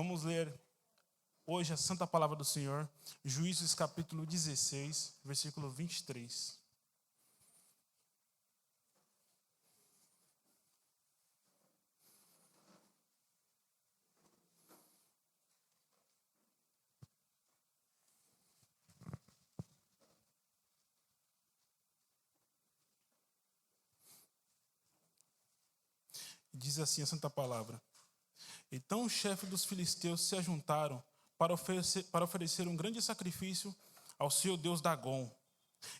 Vamos ler hoje a Santa Palavra do Senhor, Juízes capítulo 16, versículo 23. Diz assim a Santa Palavra. Então os chefes dos filisteus se ajuntaram para oferecer um grande sacrifício ao seu deus Dagom.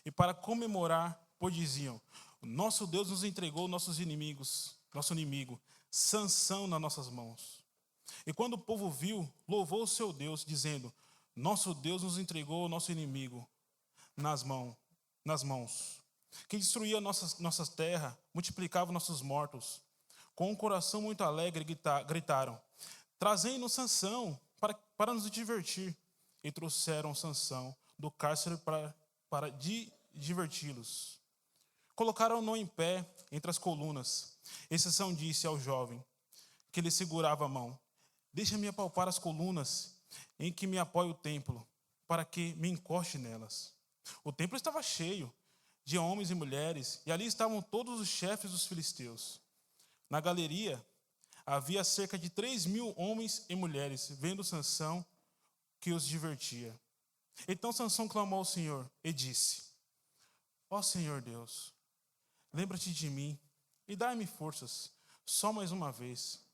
E para comemorar, pois diziam, nosso Deus nos entregou nosso inimigo, Sansão nas nossas mãos. E quando o povo viu, louvou o seu Deus, dizendo, nosso Deus nos entregou o nosso inimigo nas mãos, que destruía nossas terras, multiplicava nossos mortos. Com um coração muito alegre, gritaram, trazem-nos Sansão para nos divertir. E trouxeram Sansão do cárcere para diverti-los. Colocaram-no em pé entre as colunas. E Sansão disse ao jovem, que lhe segurava a mão, deixa-me apalpar as colunas em que me apoia o templo, para que me encoste nelas. O templo estava cheio de homens e mulheres, e ali estavam todos os chefes dos filisteus. Na galeria havia cerca de 3.000 homens e mulheres, vendo Sansão que os divertia. Então Sansão clamou ao Senhor e disse, ó Senhor Deus, lembra-te de mim e dai-me forças, só mais uma vez,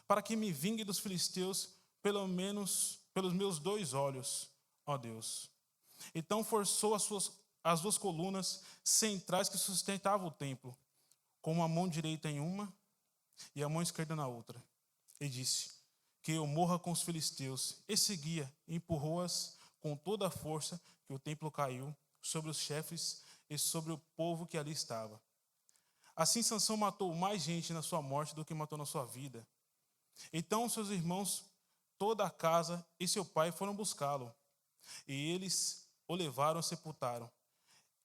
para que me vingue dos filisteus, pelo menos pelos meus 2 olhos, ó Deus. Então forçou as 2 colunas centrais que sustentavam o templo, com a mão direita em uma e a mão esquerda na outra. E disse, que eu morra com os filisteus. E seguia, empurrou-as com toda a força, que o templo caiu sobre os chefes e sobre o povo que ali estava. Assim Sansão matou mais gente na sua morte do que matou na sua vida. Então seus irmãos, toda a casa e seu pai foram buscá-lo. E eles o levaram e sepultaram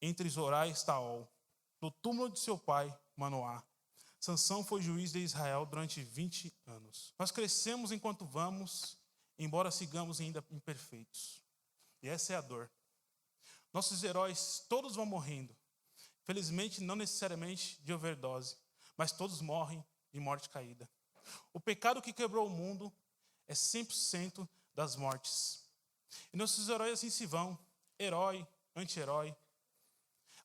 entre Zorá e Estaol, no túmulo de seu pai, Manoá. Sansão foi juiz de Israel durante 20 anos. Nós crescemos enquanto vamos, embora sigamos ainda imperfeitos. E essa é a dor. Nossos heróis, todos vão morrendo. Felizmente, não necessariamente de overdose, mas todos morrem de morte caída. O pecado que quebrou o mundo é 100% das mortes. E nossos heróis assim se vão, herói, anti-herói.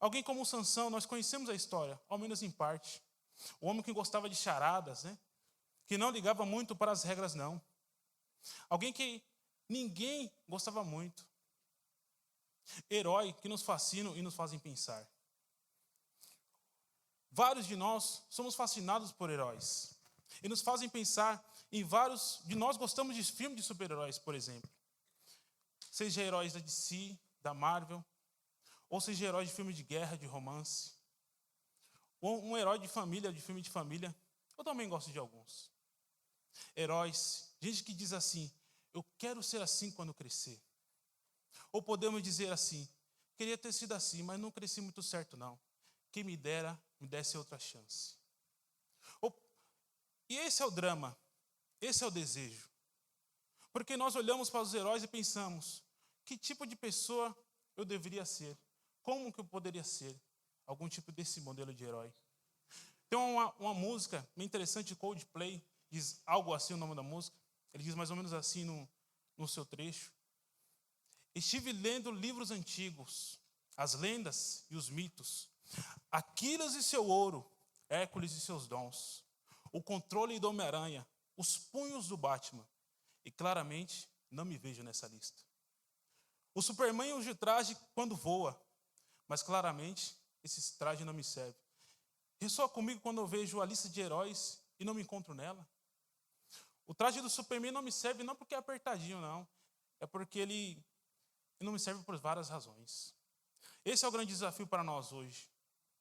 Alguém como Sansão, nós conhecemos a história, ao menos em parte. O homem que gostava de charadas, né? Que não ligava muito para as regras, não. Alguém que ninguém gostava muito. Herói que nos fascinam e nos fazem pensar. Vários de nós somos fascinados por heróis. E nos fazem pensar em vários de nós gostamos de filmes de super-heróis, por exemplo. Seja heróis da DC, da Marvel, ou seja heróis de filme de guerra, de romance. Ou um herói de família, de filme de família. Eu também gosto de alguns. Heróis, gente que diz assim, eu quero ser assim quando crescer. Ou podemos dizer assim, queria ter sido assim, mas não cresci muito certo não. Quem me desse outra chance. E esse é o drama, esse é o desejo. Porque nós olhamos para os heróis e pensamos, que tipo de pessoa eu deveria ser? Como que eu poderia ser? Algum tipo desse modelo de herói. Tem uma música bem interessante, Coldplay, diz algo assim o nome da música. Ele diz mais ou menos assim no seu trecho. Estive lendo livros antigos, as lendas e os mitos. Aquiles e seu ouro, Hércules e seus dons. O controle do Homem-Aranha, os punhos do Batman. E claramente não me vejo nessa lista. O Superman usa traje quando voa, mas claramente esse traje não me serve. Ressoa comigo quando eu vejo a lista de heróis e não me encontro nela. O traje do Superman não me serve não porque é apertadinho, não. É porque ele não me serve por várias razões. Esse é o grande desafio para nós hoje.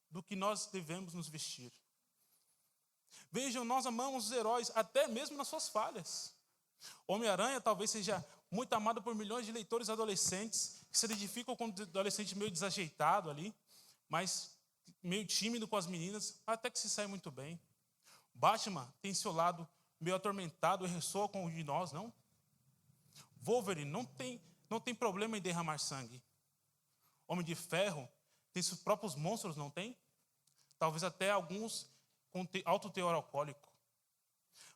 Do que nós devemos nos vestir. Vejam, nós amamos os heróis até mesmo nas suas falhas. Homem-Aranha talvez seja muito amado por milhões de leitores adolescentes que se identificam com um adolescente meio desajeitado ali, mas meio tímido com as meninas, até que se sai muito bem. Batman tem seu lado meio atormentado e ressoa com o de nós, não? Wolverine não tem problema em derramar sangue. Homem de Ferro tem seus próprios monstros, não tem? Talvez até alguns com alto teor alcoólico.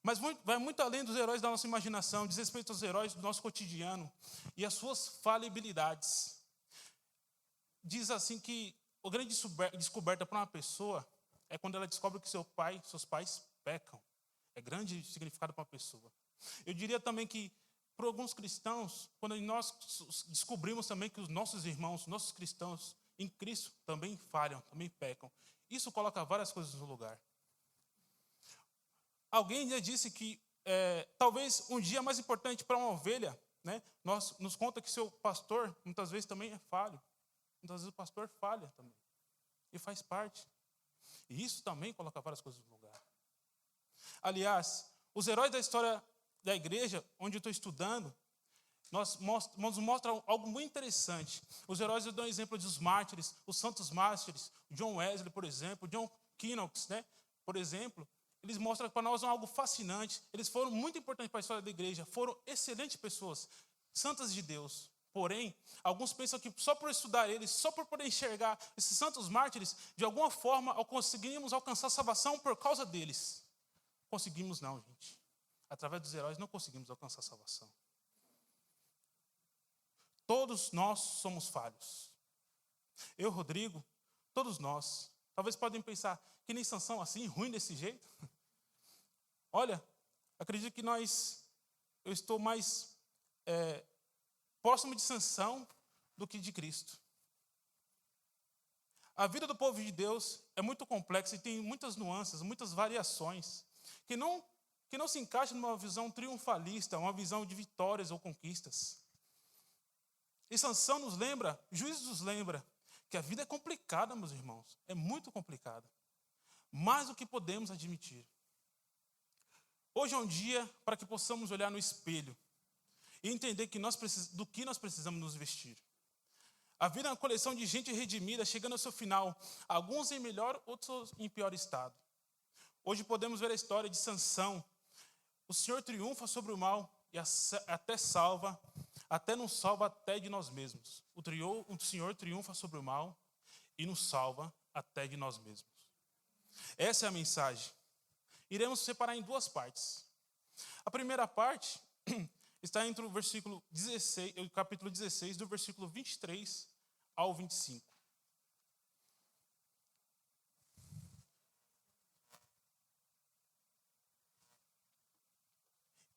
Mas vai muito além dos heróis da nossa imaginação, diz respeito aos heróis do nosso cotidiano e as suas falibilidades. Diz assim que a grande descoberta para uma pessoa é quando ela descobre que seus pais pecam. É grande significado para uma pessoa. Eu diria também que, para alguns cristãos, quando nós descobrimos também que os nossos irmãos, nossos cristãos em Cristo também falham, também pecam, isso coloca várias coisas no lugar. Alguém já disse que talvez um dia mais importante para uma ovelha, né, nos conta que seu pastor muitas vezes também é falho. Muitas vezes o pastor falha também. E faz parte. E isso também coloca várias coisas no lugar. Aliás, os heróis da história da igreja, onde eu estou estudando, nos mostram algo muito interessante. Os heróis, eu dou um exemplo dos mártires, os santos mártires, John Wesley, por exemplo, John Knox, né, por exemplo. Eles mostram para nós algo fascinante. Eles foram muito importantes para a história da igreja. Foram excelentes pessoas, santas de Deus. Porém, alguns pensam que só por estudar eles, só por poder enxergar esses santos mártires, de alguma forma conseguimos alcançar salvação por causa deles. Conseguimos não, gente. Através dos heróis não conseguimos alcançar salvação. Todos nós somos falhos. Eu, Rodrigo, todos nós. Talvez podem pensar que nem Sansão assim, ruim desse jeito. Olha, acredito que eu estou mais próximo de Sansão do que de Cristo. A vida do povo de Deus é muito complexa e tem muitas nuances, muitas variações, que não se encaixam numa visão triunfalista, uma visão de vitórias ou conquistas. E Sansão nos lembra, Juízes nos lembra, que a vida é complicada, meus irmãos. É muito complicada. Mais do que podemos admitir. Hoje é um dia para que possamos olhar no espelho e entender que do que nós precisamos nos vestir. A vida é uma coleção de gente redimida, chegando ao seu final, alguns em melhor, outros em pior estado. Hoje podemos ver a história de Sansão. O Senhor triunfa sobre o mal e até salva, até nos salva até de nós mesmos. O Senhor triunfa sobre o mal e nos salva até de nós mesmos. Essa é a mensagem. Iremos separar em duas partes. A primeira parte está entre o versículo 16, o capítulo 16, do versículo 23 ao 25.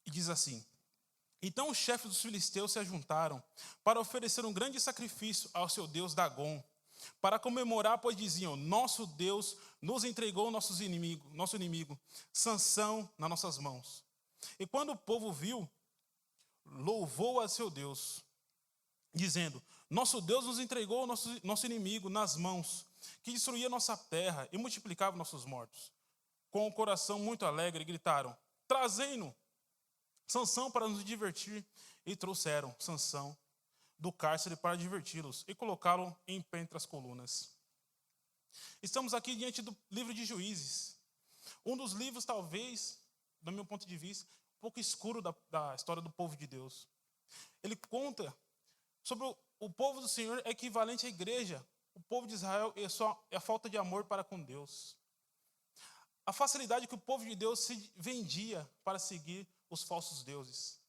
E diz assim: Então os chefes dos filisteus se ajuntaram para oferecer um grande sacrifício ao seu deus Dagom, para comemorar, pois diziam: Nosso Deus nos entregou nosso inimigo, Sansão, nas nossas mãos. E quando o povo viu, louvou a seu Deus, dizendo: Nosso Deus nos entregou nosso inimigo nas mãos, que destruía nossa terra e multiplicava nossos mortos. Com o coração muito alegre, gritaram: Trazei-no Sansão para nos divertir. E trouxeram Sansão do cárcere para diverti-los e colocá-lo em pé entre as colunas. Estamos aqui diante do livro de Juízes. Um dos livros, talvez, do meu ponto de vista, um pouco escuro da história do povo de Deus. Ele conta sobre o povo do Senhor é equivalente à igreja. O povo de Israel é a falta de amor para com Deus. A facilidade que o povo de Deus se vendia para seguir os falsos deuses.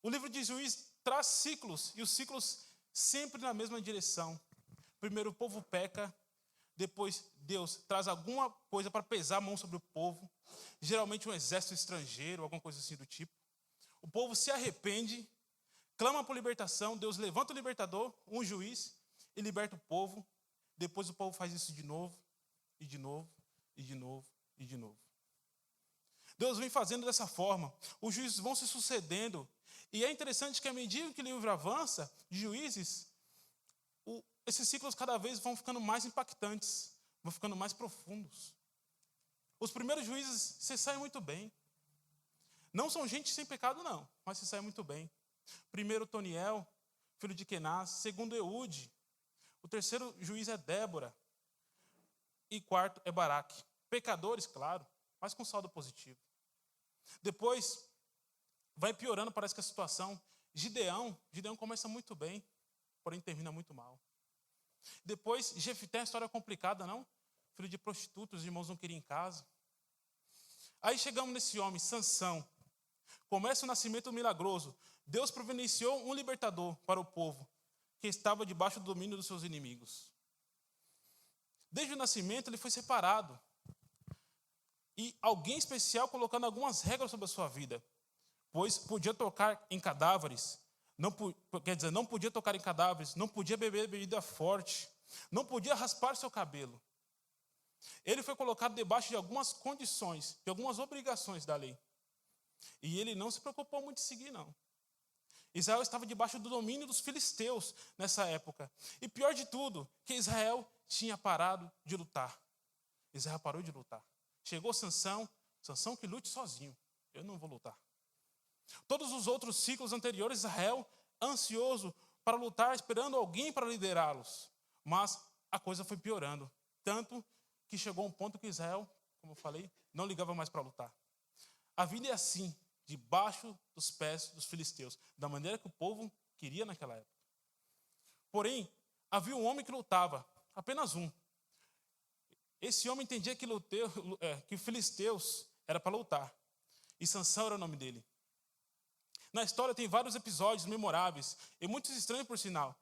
O livro de Juízes traz ciclos, e os ciclos sempre na mesma direção. Primeiro o povo peca, depois Deus traz alguma coisa para pesar a mão sobre o povo, geralmente um exército estrangeiro, alguma coisa assim do tipo. O povo se arrepende, clama por libertação, Deus levanta o libertador, um juiz, e liberta o povo. Depois o povo faz isso de novo, e de novo, e de novo, e de novo. Deus vem fazendo dessa forma. Os juízes vão se sucedendo. E é interessante que à medida que o livro avança, de Juízes, esses ciclos cada vez vão ficando mais impactantes, vão ficando mais profundos. Os primeiros juízes se saem muito bem. Não são gente sem pecado, não, mas se saem muito bem. Primeiro, Toniel, filho de Kenaz. Segundo, Eude. O terceiro juiz é Débora. E quarto é Baraque. Pecadores, claro, mas com saldo positivo. Depois, vai piorando, parece que a situação. Gideão começa muito bem, porém termina muito mal. Depois, Jefté, história complicada, não? Filho de prostitutas, os irmãos não queriam em casa. Aí chegamos nesse homem, Sansão. Começa o nascimento milagroso. Deus providenciou um libertador para o povo que estava debaixo do domínio dos seus inimigos. Desde o nascimento ele foi separado. E alguém especial colocando algumas regras sobre a sua vida. Pois podia tocar em cadáveres, não podia tocar em cadáveres, não podia beber bebida forte, não podia raspar seu cabelo. Ele foi colocado debaixo de algumas condições, de algumas obrigações da lei. E ele não se preocupou muito em seguir, não. Israel estava debaixo do domínio dos filisteus nessa época. E pior de tudo, que Israel tinha parado de lutar. Israel parou de lutar. Chegou Sansão que lute sozinho. Eu não vou lutar. Todos os outros ciclos anteriores, Israel ansioso para lutar, esperando alguém para liderá-los. Mas a coisa foi piorando. Tanto que chegou um ponto que Israel, como eu falei, não ligava mais para lutar. A vida é assim, debaixo dos pés dos filisteus, da maneira que o povo queria naquela época. Porém, havia um homem que lutava, apenas um. Esse homem entendia que os filisteus era para lutar. E Sansão era o nome dele. Na história tem vários episódios memoráveis, e muitos estranhos por sinal.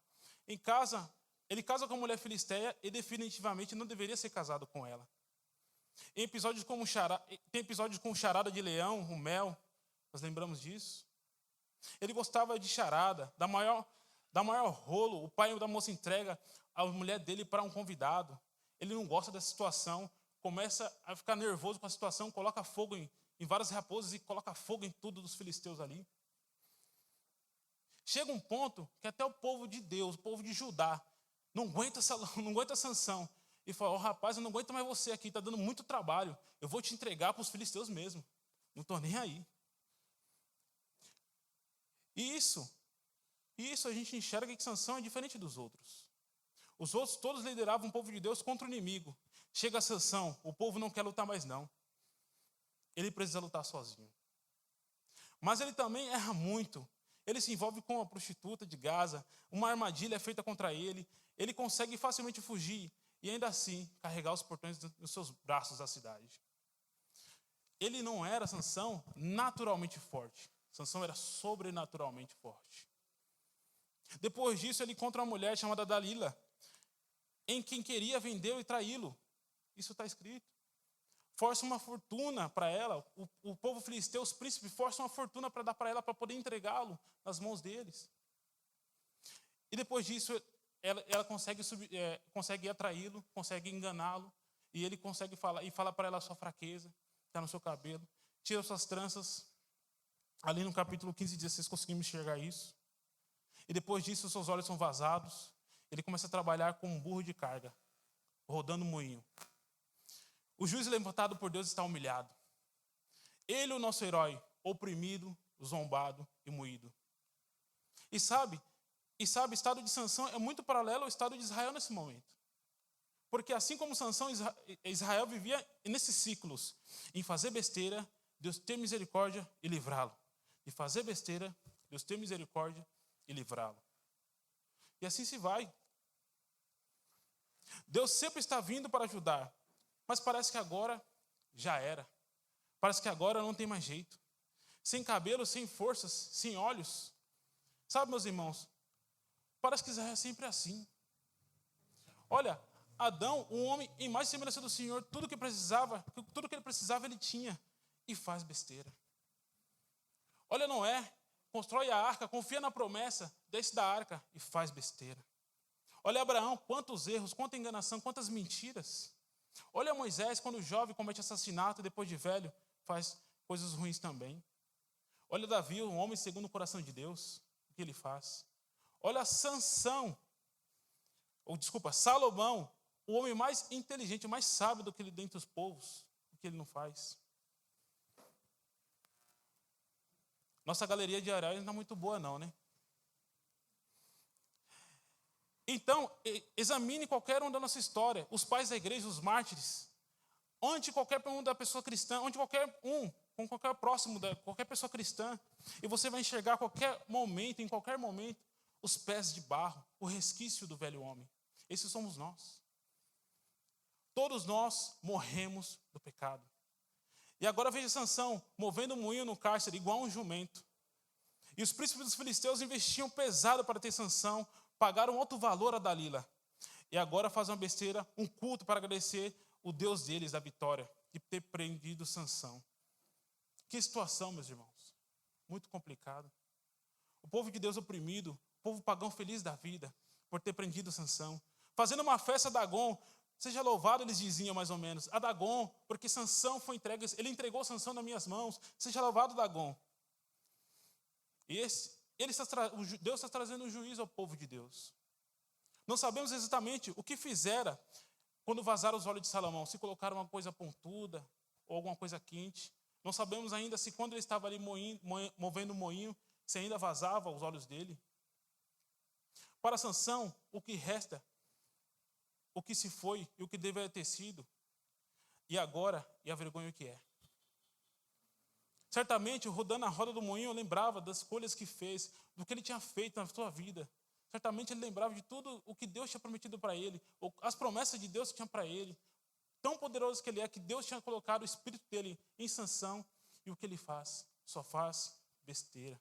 Em casa, ele casa com a mulher filisteia e definitivamente não deveria ser casado com ela. Tem episódios com charada de leão, o mel, nós lembramos disso. Ele gostava de charada, da maior rolo. O pai da moça entrega a mulher dele para um convidado. Ele não gosta dessa situação, começa a ficar nervoso com a situação, coloca fogo em várias raposas e coloca fogo em tudo dos filisteus ali. Chega um ponto que até o povo de Deus, o povo de Judá, não aguenta Sansão. E fala, rapaz, eu não aguento mais você aqui, está dando muito trabalho. Eu vou te entregar para os filisteus mesmo. Não estou nem aí. E isso a gente enxerga que Sansão é diferente dos outros. Os outros todos lideravam o povo de Deus contra o inimigo. Chega Sansão, o povo não quer lutar mais não. Ele precisa lutar sozinho. Mas ele também erra muito. Ele se envolve com uma prostituta de Gaza, uma armadilha é feita contra ele, ele consegue facilmente fugir e ainda assim carregar os portões nos seus braços da cidade. Ele não era, Sansão, naturalmente forte. Sansão era sobrenaturalmente forte. Depois disso, ele encontra uma mulher chamada Dalila, em quem queria vendê-lo e traí-lo. Isso está escrito. Força uma fortuna para ela. O povo filisteu, os príncipes, forçam uma fortuna para dar para ela, para poder entregá-lo nas mãos deles. E depois disso, ela consegue atraí-lo, consegue enganá-lo, e ele consegue falar, e fala para ela a sua fraqueza, está no seu cabelo, tira suas tranças. Ali no capítulo 15 diz, vocês conseguiram enxergar isso. E depois disso, seus olhos são vazados. Ele começa a trabalhar com um burro de carga, rodando um moinho. O juiz levantado por Deus está humilhado. Ele, o nosso herói, oprimido, zombado e moído. E sabe, o estado de Sansão é muito paralelo ao estado de Israel nesse momento. Porque assim como Sansão, Israel vivia nesses ciclos, em fazer besteira, Deus ter misericórdia e livrá-lo. De fazer besteira, Deus ter misericórdia e livrá-lo. E assim se vai. Deus sempre está vindo para ajudar. Mas parece que agora já era. Parece que agora não tem mais jeito. Sem cabelo, sem forças, sem olhos. Sabe, meus irmãos, parece que Israel é sempre assim. Olha, Adão, um homem em mais semelhança do Senhor, tudo que ele precisava ele tinha. E faz besteira. Olha Noé, constrói a arca, confia na promessa, desce da arca e faz besteira. Olha Abraão, quantos erros, quanta enganação, quantas mentiras. Olha Moisés, quando jovem comete assassinato, depois de velho, faz coisas ruins também. Olha Davi, um homem segundo o coração de Deus, o que ele faz. Olha Salomão, o homem mais inteligente, mais sábio do que ele dentre os povos, o que ele não faz. Nossa galeria de heróis não é muito boa não, né? Então, examine qualquer um da nossa história, os pais da igreja, os mártires, onde qualquer um da pessoa cristã, onde qualquer um, com qualquer próximo, qualquer pessoa cristã, E você vai enxergar em qualquer momento, os pés de barro, o resquício do velho homem. Esses somos nós. Todos nós morremos do pecado. E agora veja Sansão, movendo um moinho no cárcere, igual um jumento. E os príncipes dos filisteus investiam pesado para ter Sansão, pagaram alto valor a Dalila. E agora faz uma besteira, um culto para agradecer o Deus deles da vitória, de ter prendido Sansão. Que situação, meus irmãos. Muito complicado. O povo de Deus oprimido, o povo pagão feliz da vida, por ter prendido Sansão. Fazendo uma festa a Dagon, seja louvado, eles diziam mais ou menos, a Dagon, porque Sansão foi entregue, ele entregou Sansão nas minhas mãos, seja louvado Dagon. E Deus está trazendo um juízo ao povo de Deus. Não sabemos exatamente o que fizera quando vazaram os olhos de Salomão, se colocaram uma coisa pontuda ou alguma coisa quente. Não sabemos ainda se quando ele estava ali movendo o moinho, se ainda vazava os olhos dele. Para Sansão, o que resta, o que se foi e o que deveria ter sido, e agora, e a vergonha que é. Certamente, rodando a roda do moinho, lembrava das escolhas que fez, do que ele tinha feito na sua vida. Certamente ele lembrava de tudo o que Deus tinha prometido para ele, ou as promessas de Deus que tinha para ele. Tão poderoso que ele é, que Deus tinha colocado o espírito dele em Sansão, e o que ele faz? Só faz besteira.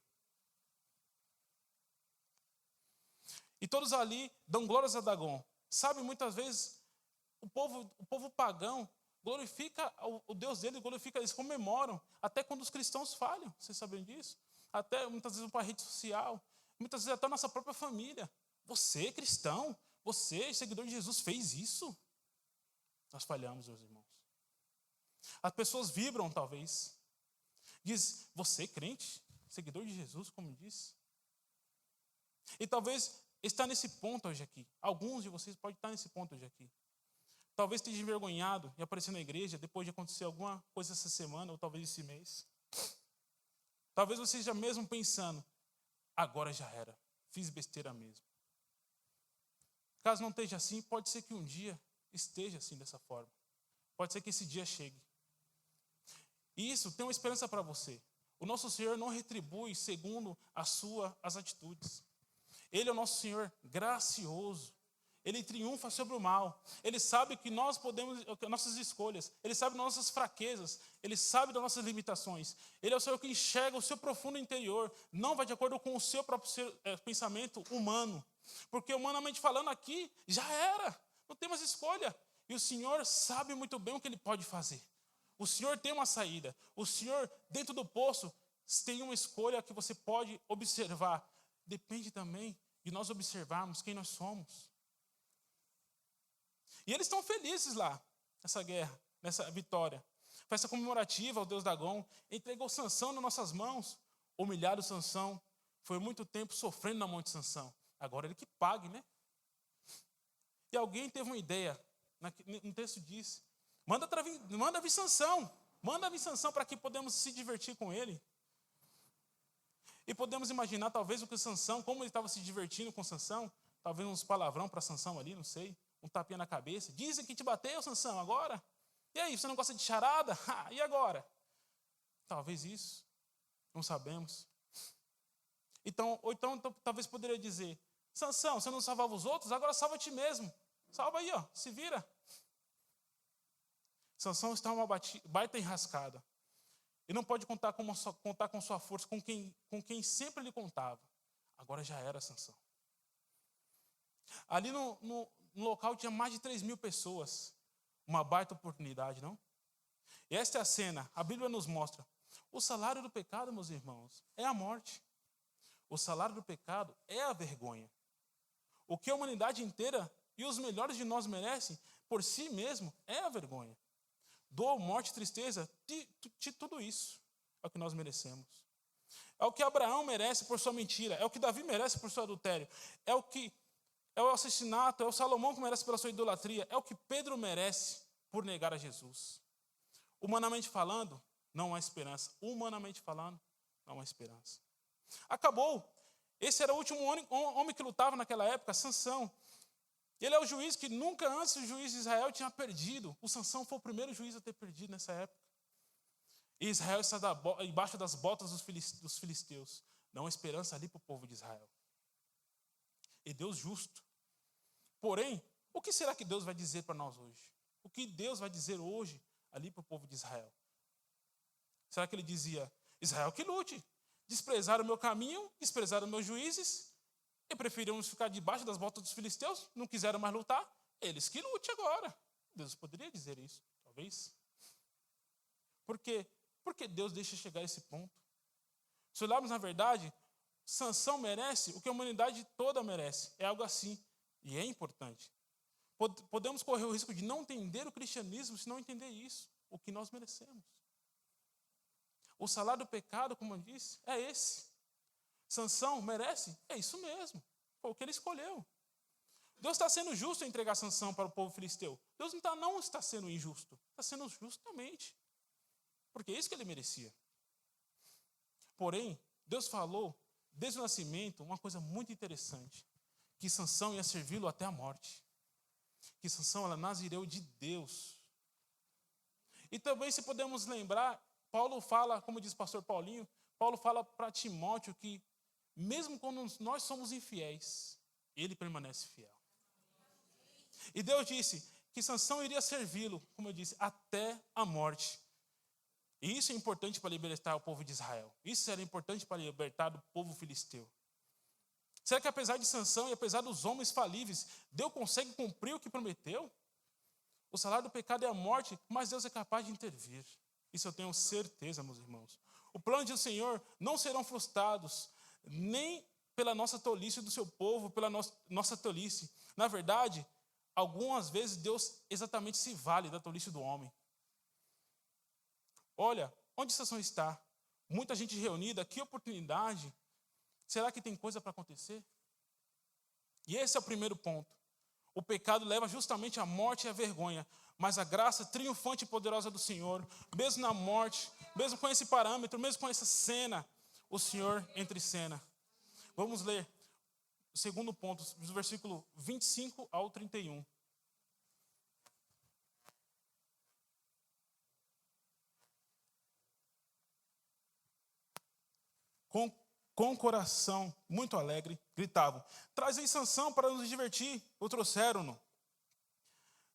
E todos ali dão glórias a Dagon. Sabe, muitas vezes, o povo pagão glorifica o Deus dele, eles comemoram, até quando os cristãos falham, vocês sabem disso? Até muitas vezes para a rede social, muitas vezes até a nossa própria família. Você, cristão, você, seguidor de Jesus, fez isso? Nós falhamos, meus irmãos. As pessoas vibram, talvez. Diz, você, crente, seguidor de Jesus, como disse. E talvez está nesse ponto hoje aqui. Alguns de vocês podem estar nesse ponto hoje aqui. Talvez esteja envergonhado e aparecer na igreja depois de acontecer alguma coisa essa semana ou talvez esse mês. Talvez você esteja mesmo pensando, agora já era, fiz besteira mesmo. Caso não esteja assim, pode ser que um dia esteja assim dessa forma. Pode ser que esse dia chegue. E isso tem uma esperança para você. O nosso Senhor não retribui segundo as atitudes. Ele é o nosso Senhor gracioso. Ele triunfa sobre o mal. Ele sabe que nós podemos, nossas escolhas. Ele sabe das nossas fraquezas. Ele sabe das nossas limitações. Ele é o Senhor que enxerga o seu profundo interior. Não vai de acordo com o seu próprio pensamento humano. Porque humanamente falando aqui, já era. Não tem mais escolha. E o Senhor sabe muito bem o que Ele pode fazer. O Senhor tem uma saída. O Senhor, dentro do poço, tem uma escolha que você pode observar. Depende também de nós observarmos quem nós somos. E eles estão felizes lá, nessa guerra, nessa vitória. Festa comemorativa ao Deus Dagon. Entregou Sansão nas nossas mãos. Humilhado Sansão. Foi muito tempo sofrendo na mão de Sansão. Agora ele que pague, né? E alguém teve uma ideia. No texto diz, manda vir Sansão. Manda vir Sansão para que podemos se divertir com ele. E podemos imaginar, talvez, o que Sansão, como ele estava se divertindo com Sansão, talvez uns palavrão para Sansão ali, não sei, um tapinha na cabeça. Dizem que te bateu, Sansão, agora? E aí, você não gosta de charada? E agora? Talvez isso, não sabemos. Então, talvez poderia dizer, Sansão, você não salvava os outros? Agora salva a ti mesmo. Salva aí, ó, se vira. Sansão está uma baita enrascada. E não pode contar com sua força, com quem sempre lhe contava. Agora já era Sansão. Ali no local tinha mais de 3.000 pessoas. Uma baita oportunidade, não? E esta é a cena. A Bíblia nos mostra. O salário do pecado, meus irmãos, é a morte. O salário do pecado é a vergonha. O que a humanidade inteira e os melhores de nós merecem, por si mesmo, é a vergonha. Dor, morte, tristeza, tudo isso é o que nós merecemos. É o que Abraão merece por sua mentira, é o que Davi merece por seu adultério, é o assassinato, é o Salomão que merece pela sua idolatria, é o que Pedro merece por negar a Jesus. Humanamente falando, não há esperança. Humanamente falando, não há esperança. Acabou. Esse era o último homem que lutava naquela época, Sansão. Ele é o juiz que nunca antes o juiz de Israel tinha perdido. O Sansão foi o primeiro juiz a ter perdido nessa época. E Israel está embaixo das botas dos filisteus. Não há esperança ali para o povo de Israel. E Deus justo. Porém, o que será que Deus vai dizer para nós hoje? O que Deus vai dizer hoje ali para o povo de Israel? Será que ele dizia, Israel que lute, desprezaram o meu caminho, desprezaram meus juízes, e preferiram ficar debaixo das botas dos filisteus, não quiseram mais lutar, eles que lute agora. Deus poderia dizer isso, talvez. Por quê? Porque Deus deixa chegar a esse ponto. Se olharmos na verdade, Sansão merece o que a humanidade toda merece. É algo assim. E é importante. Podemos correr o risco de não entender o cristianismo se não entender isso, o que nós merecemos. O salário do pecado, como eu disse, é esse. Sansão merece? É isso mesmo. Foi o que ele escolheu. Deus está sendo justo em entregar Sansão para o povo filisteu. Deus não está sendo injusto. Está sendo justamente. Porque é isso que ele merecia. Porém, Deus falou, desde o nascimento, uma coisa muito interessante. Que Sansão ia servi-lo até a morte. Que Sansão era nazireu de Deus. E também, se podemos lembrar, Paulo fala, como diz o pastor Paulinho, Paulo fala para Timóteo que, mesmo quando nós somos infiéis, ele permanece fiel. E Deus disse que Sansão iria servi-lo, como eu disse, até a morte. E isso é importante para libertar o povo de Israel. Isso era importante para libertar o povo filisteu. Será que apesar de Sansão e apesar dos homens falíveis, Deus consegue cumprir o que prometeu? O salário do pecado é a morte, mas Deus é capaz de intervir. Isso eu tenho certeza, meus irmãos. O plano do Senhor não serão frustrados, nem pela nossa tolice do seu povo, pela nossa tolice. Na verdade, algumas vezes Deus exatamente se vale da tolice do homem. Olha, onde Sansão está? Muita gente reunida, que oportunidade. Será que tem coisa para acontecer? E esse é o primeiro ponto. O pecado leva justamente à morte e à vergonha, mas a graça triunfante e poderosa do Senhor, mesmo na morte, mesmo com esse parâmetro, mesmo com essa cena, o Senhor entra em cena. Vamos ler o segundo ponto, do versículo 25 ao 31. Com o coração muito alegre, gritavam, trazei Sansão para nos divertir. O trouxeram-no.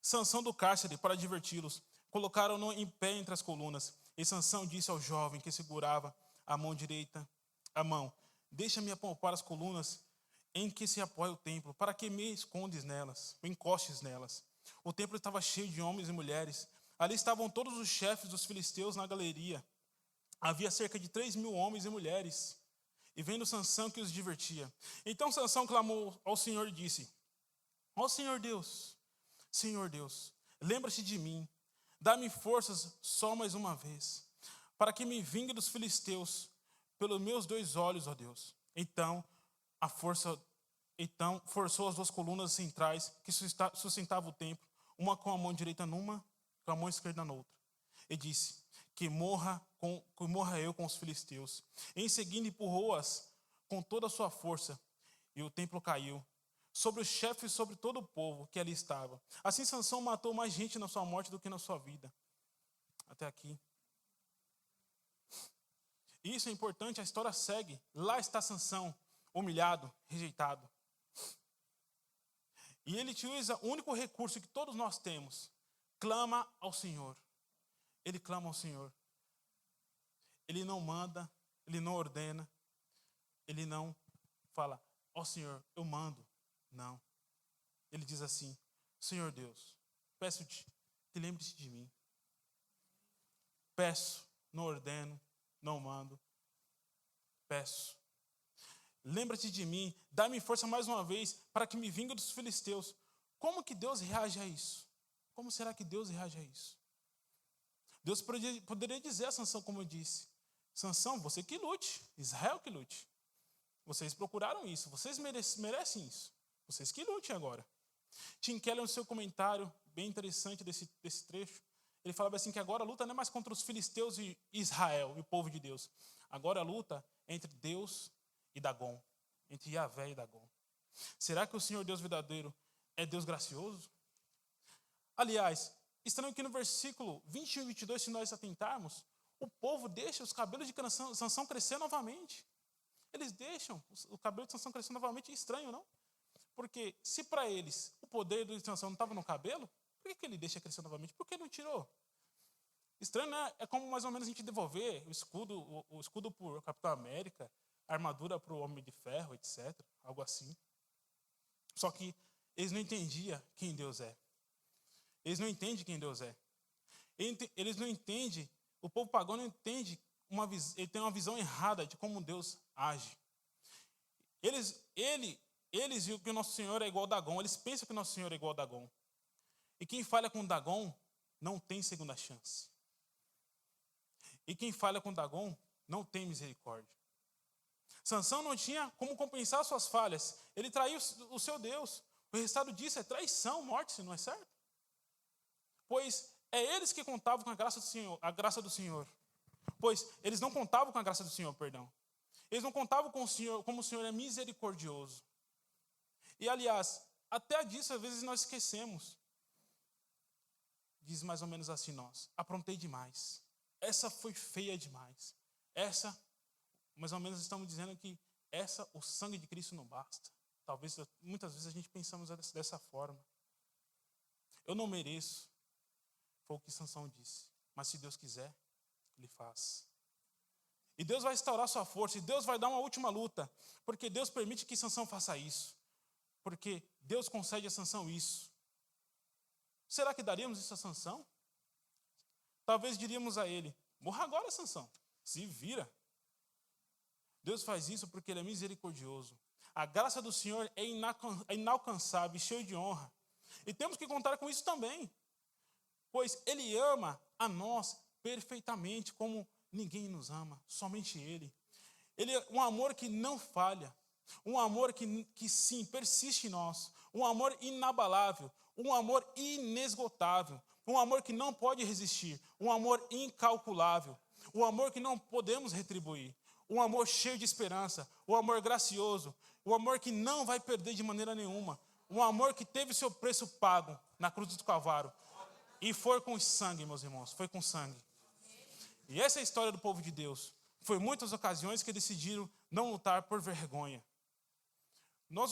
Sansão do cárcere para diverti-los. Colocaram-no em pé entre as colunas. E Sansão disse ao jovem que segurava a mão direita, deixa-me apalpar as colunas em que se apoia o templo, para que me escondes nelas, encostes nelas. O templo estava cheio de homens e mulheres. Ali estavam todos os chefes dos filisteus na galeria. Havia cerca de 3.000 homens e mulheres. E vendo Sansão que os divertia. Então Sansão clamou ao Senhor e disse, ó Senhor Deus, lembra-te de mim. Dá-me forças só mais uma vez, para que me vingue dos filisteus, pelos meus 2 olhos, ó Deus. Então forçou as 2 colunas centrais que sustentavam o templo, uma com a mão direita numa, com a mão esquerda na outra. E disse, que morra eu com os filisteus. Em seguida empurrou-as com toda a sua força, e o templo caiu sobre os chefes e sobre todo o povo que ali estava. Assim Sansão matou mais gente na sua morte do que na sua vida. Até aqui. E isso é importante, a história segue. Lá está Sansão, humilhado, rejeitado. E ele utiliza o único recurso que todos nós temos. Clama ao Senhor. Ele clama ao Senhor. Ele não manda, ele não ordena, ele não fala, ó Senhor, eu mando. Não. Ele diz assim, Senhor Deus, peço-te, te lembre-se de mim. Peço, não ordeno, não mando. Peço. Lembra-te de mim, dá-me força mais uma vez para que me vingue dos filisteus. Como que Deus reage a isso? Como será que Deus reage a isso? Deus poderia dizer a Sansão, como eu disse, Sansão, você que lute, Israel que lute. Vocês procuraram isso, vocês merecem isso. Vocês que lutem agora. Tim Keller, no seu comentário bem interessante desse trecho, ele falava assim que agora a luta não é mais contra os filisteus e Israel, e o povo de Deus. Agora a luta é entre Deus e Dagom, entre Yahvé e Dagom. Será que o Senhor Deus verdadeiro é Deus gracioso? Aliás, estranho que no versículo 21 e 22, se nós atentarmos, o povo deixa os cabelos de Sansão crescer novamente. Eles deixam o cabelo de Sansão crescer novamente. Estranho, não? Porque se para eles o poder de Sansão não estava no cabelo, por que ele deixa crescer novamente? Por que não tirou? Estranho, né? É como mais ou menos a gente devolver o escudo para o Capitão América, a armadura para o Homem de Ferro, etc. Algo assim. Só que eles não entendiam quem Deus é. Eles não entendem quem Deus é. Eles não entendem, o povo pagão não entende, ele tem uma visão errada de como Deus age. Eles viram que o nosso Senhor é igual a Dagom. Eles pensam que o nosso Senhor é igual a Dagom. E quem falha com Dagom não tem segunda chance. E quem falha com Dagom não tem misericórdia. Sansão não tinha como compensar suas falhas. Ele traiu o seu Deus. O resultado disso é traição, morte, não é certo? Pois é eles que contavam com a graça do Senhor. Pois eles não contavam com a graça do Senhor, perdão. Eles não contavam com o Senhor, como o Senhor é misericordioso. E, aliás, até disso, às vezes, nós esquecemos. Diz mais ou menos assim nós: aprontei demais. Essa foi feia demais. Essa, mais ou menos, estamos dizendo que o sangue de Cristo não basta. Talvez, muitas vezes, a gente pensamos dessa forma. Eu não mereço. Foi o que Sansão disse. Mas se Deus quiser, Ele faz. E Deus vai instaurar sua força. E Deus vai dar uma última luta. Porque Deus permite que Sansão faça isso. Porque Deus concede a Sansão isso. Será que daríamos isso a Sansão? Talvez diríamos a ele: morra agora, Sansão. Se vira. Deus faz isso porque Ele é misericordioso. A graça do Senhor é inalcançável e cheio de honra. E temos que contar com isso também. Pois Ele ama a nós perfeitamente, como ninguém nos ama, somente Ele. Ele é um amor que não falha, um amor que sim, persiste em nós, um amor inabalável, um amor inesgotável, um amor que não pode resistir, um amor incalculável, um amor que não podemos retribuir, um amor cheio de esperança, um amor gracioso, um amor que não vai perder de maneira nenhuma, um amor que teve seu preço pago na cruz do Calvário. E foi com sangue, meus irmãos, foi com sangue. E essa é a história do povo de Deus. Foi muitas ocasiões que decidiram não lutar por vergonha. Nós,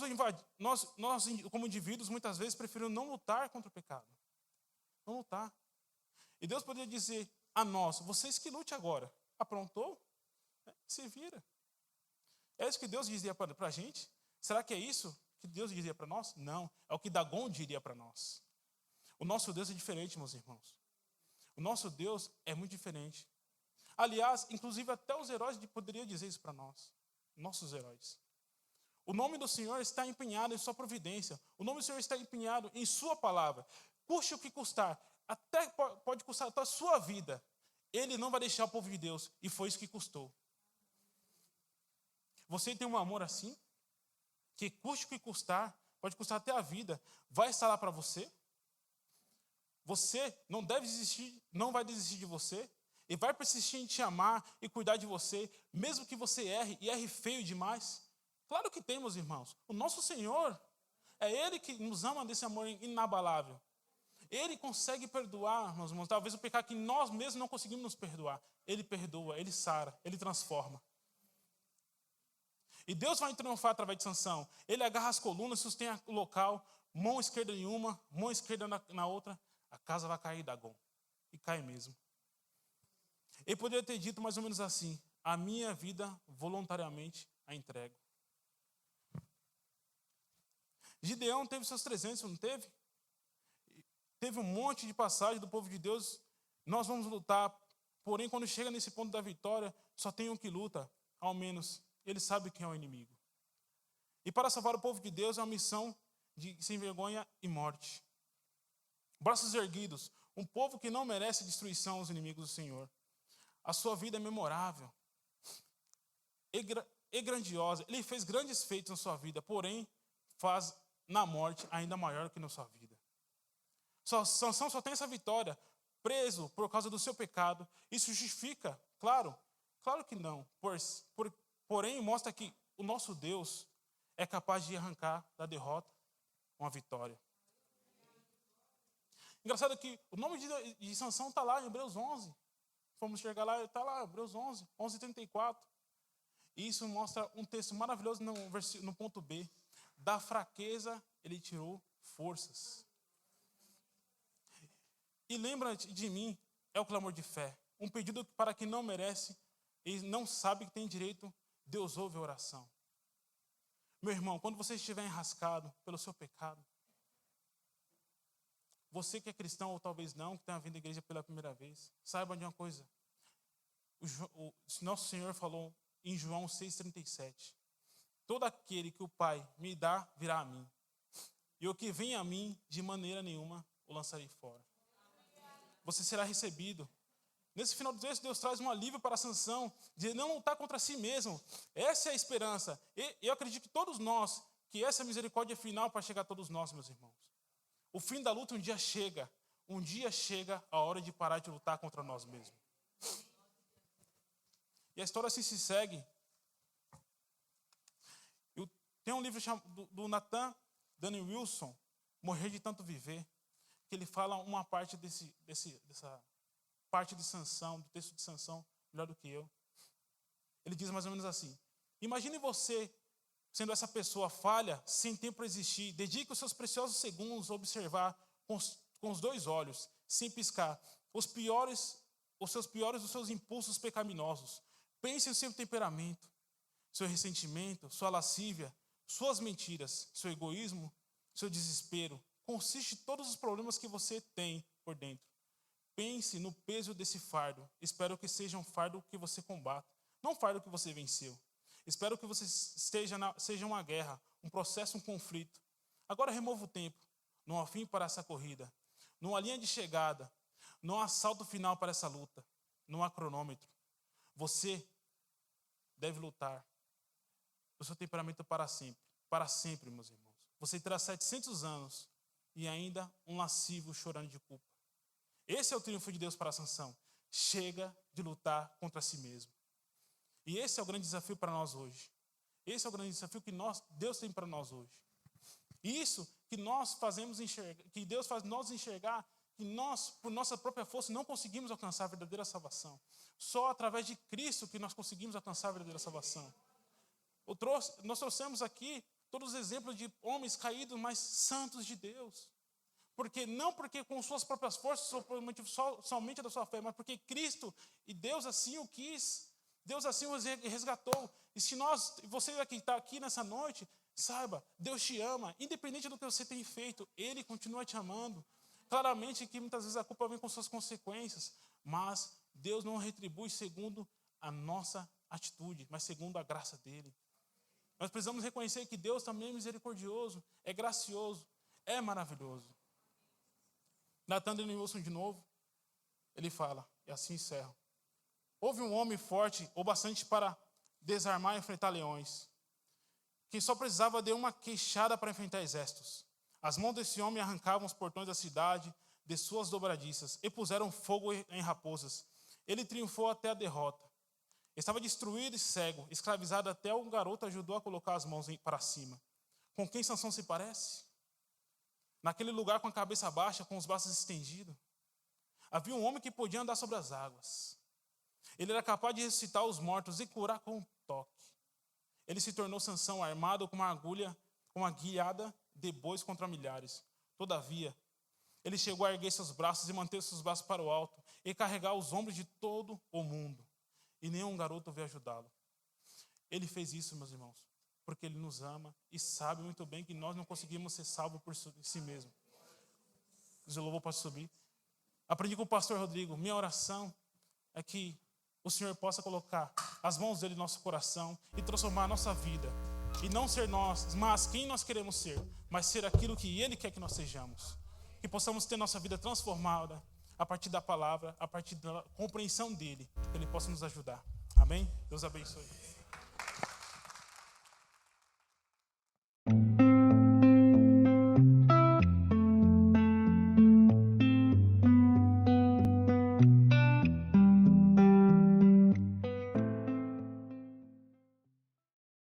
como indivíduos, muitas vezes preferimos não lutar contra o pecado. Não lutar. E Deus poderia dizer a nós: vocês que lute agora. Aprontou? Se vira. É isso que Deus dizia para a gente? Será que é isso que Deus dizia para nós? Não. É o que Dagom diria para nós. O nosso Deus é diferente, meus irmãos. O nosso Deus é muito diferente. Aliás, inclusive até os heróis poderiam dizer isso para nós. Nossos heróis. O nome do Senhor está empenhado em sua providência. O nome do Senhor está empenhado em sua palavra. Custe o que custar. Até pode custar a sua vida. Ele não vai deixar o povo de Deus. E foi isso que custou. Você tem um amor assim? Que custe o que custar. Pode custar até a vida. Vai estar lá para você? Você não deve desistir, não vai desistir de você. E vai persistir em te amar e cuidar de você. Mesmo que você erre e erre feio demais. Claro que tem, meus irmãos. O nosso Senhor, é Ele que nos ama desse amor inabalável. Ele consegue perdoar, meus irmãos, talvez o pecado que nós mesmos não conseguimos nos perdoar. Ele perdoa, Ele sara, Ele transforma. E Deus vai triunfar através de Sansão. Ele agarra as colunas, sustém o local, mão esquerda em uma, mão esquerda na outra. A casa vai cair, Dagom. E cai mesmo. Ele poderia ter dito mais ou menos assim: a minha vida voluntariamente a entrego. Gideão teve seus 300, não teve? Teve um monte de passagem do povo de Deus. Nós vamos lutar. Porém, quando chega nesse ponto da vitória, só tem um que luta, ao menos. Ele sabe quem é o inimigo. E para salvar o povo de Deus é uma missão de sem vergonha e morte. Braços erguidos. Um povo que não merece destruição aos inimigos do Senhor. A sua vida é memorável. E grandiosa. Ele fez grandes feitos na sua vida, porém, faz na morte ainda maior que na sua vida. Sansão só tem essa vitória, preso por causa do seu pecado. Isso justifica? Claro que não. Porém, mostra que o nosso Deus é capaz de arrancar da derrota uma vitória. Engraçado que o nome de Sansão está lá em Hebreus 11. Fomos chegar lá, está lá, Hebreus 11, 11:34. E isso mostra um texto maravilhoso no ponto B. Da fraqueza ele tirou forças. E lembra de mim, é o clamor de fé. Um pedido para quem não merece e não sabe que tem direito, Deus ouve a oração. Meu irmão, quando você estiver enrascado pelo seu pecado, você que é cristão ou talvez não, que tenha vindo à igreja pela primeira vez, saiba de uma coisa. O nosso Senhor falou em João 6,37. Todo aquele que o Pai me dá, virá a mim. E o que vem a mim, de maneira nenhuma, o lançarei fora. Você será recebido. Nesse final do texto, Deus traz um alívio para Sansão, de não lutar contra si mesmo. Essa é a esperança. E eu acredito que todos nós, que essa misericórdia é final para chegar a todos nós, meus irmãos. O fim da luta um dia chega. Um dia chega a hora de parar de lutar contra nós mesmos. E a história assim se segue. Tem um livro do Nathan Danny Wilson, Morrer de Tanto Viver, que ele fala uma parte dessa parte de Sansão, do texto de Sansão, melhor do que eu. Ele diz mais ou menos assim: imagine você sendo essa pessoa falha, sem tempo para existir. Dedique os seus preciosos segundos a observar com os dois olhos, sem piscar, os seus impulsos pecaminosos. Pense no seu temperamento, seu ressentimento, sua lascívia, suas mentiras, seu egoísmo, seu desespero. Consiste em todos os problemas que você tem por dentro. Pense no peso desse fardo. Espero que seja um fardo que você combata, não um fardo que você venceu. Espero que você seja uma guerra, um processo, um conflito. Agora remova o tempo. Não há fim para essa corrida. Não há linha de chegada. Não há salto final para essa luta. Não há cronômetro. Você deve lutar o seu temperamento para sempre. Para sempre, meus irmãos. Você terá 700 anos e ainda um lascivo chorando de culpa. Esse é o triunfo de Deus para Sansão. Chega de lutar contra si mesmo. E esse é o grande desafio para nós hoje. Esse é o grande desafio que Deus tem para nós hoje. Isso que nós fazemos enxergar, que Deus faz nós enxergar que nós, por nossa própria força, não conseguimos alcançar a verdadeira salvação. Só através de Cristo que nós conseguimos alcançar a verdadeira salvação. Nós trouxemos aqui todos os exemplos de homens caídos, mas santos de Deus. Não porque com suas próprias forças, somente da sua fé, mas porque Cristo e Deus assim o quis. Deus assim o resgatou. E se você que está aqui nessa noite, saiba, Deus te ama. Independente do que você tem feito, Ele continua te amando. Claramente que muitas vezes a culpa vem com suas consequências, mas Deus não retribui segundo a nossa atitude, mas segundo a graça dEle. Nós precisamos reconhecer que Deus também é misericordioso, é gracioso, é maravilhoso. Nathan Danny Wilson de novo, ele fala, e assim encerra. Houve um homem forte, ou bastante para desarmar e enfrentar leões, que só precisava de uma queixada para enfrentar exércitos. As mãos desse homem arrancavam os portões da cidade de suas dobradiças e puseram fogo em raposas. Ele triunfou até a derrota. Estava destruído e cego, escravizado até um garoto ajudou a colocar as mãos para cima. Com quem Sansão se parece? Naquele lugar com a cabeça baixa, com os braços estendidos, havia um homem que podia andar sobre as águas. Ele era capaz de ressuscitar os mortos e curar com um toque. Ele se tornou Sansão armado com uma guiada de bois contra milhares. Todavia, ele chegou a erguer seus braços e manter seus braços para o alto e carregar os ombros de todo o mundo. E nenhum garoto veio ajudá-lo. Ele fez isso, meus irmãos, porque Ele nos ama e sabe muito bem que nós não conseguimos ser salvos por si mesmo. O louvor pode subir. Aprendi com o pastor Rodrigo, minha oração é que o Senhor possa colocar as mãos dele no nosso coração e transformar a nossa vida. E não ser nós, mas quem nós queremos ser, mas ser aquilo que Ele quer que nós sejamos. Que possamos ter nossa vida transformada a partir da palavra, a partir da compreensão dele, que Ele possa nos ajudar. Amém? Deus abençoe.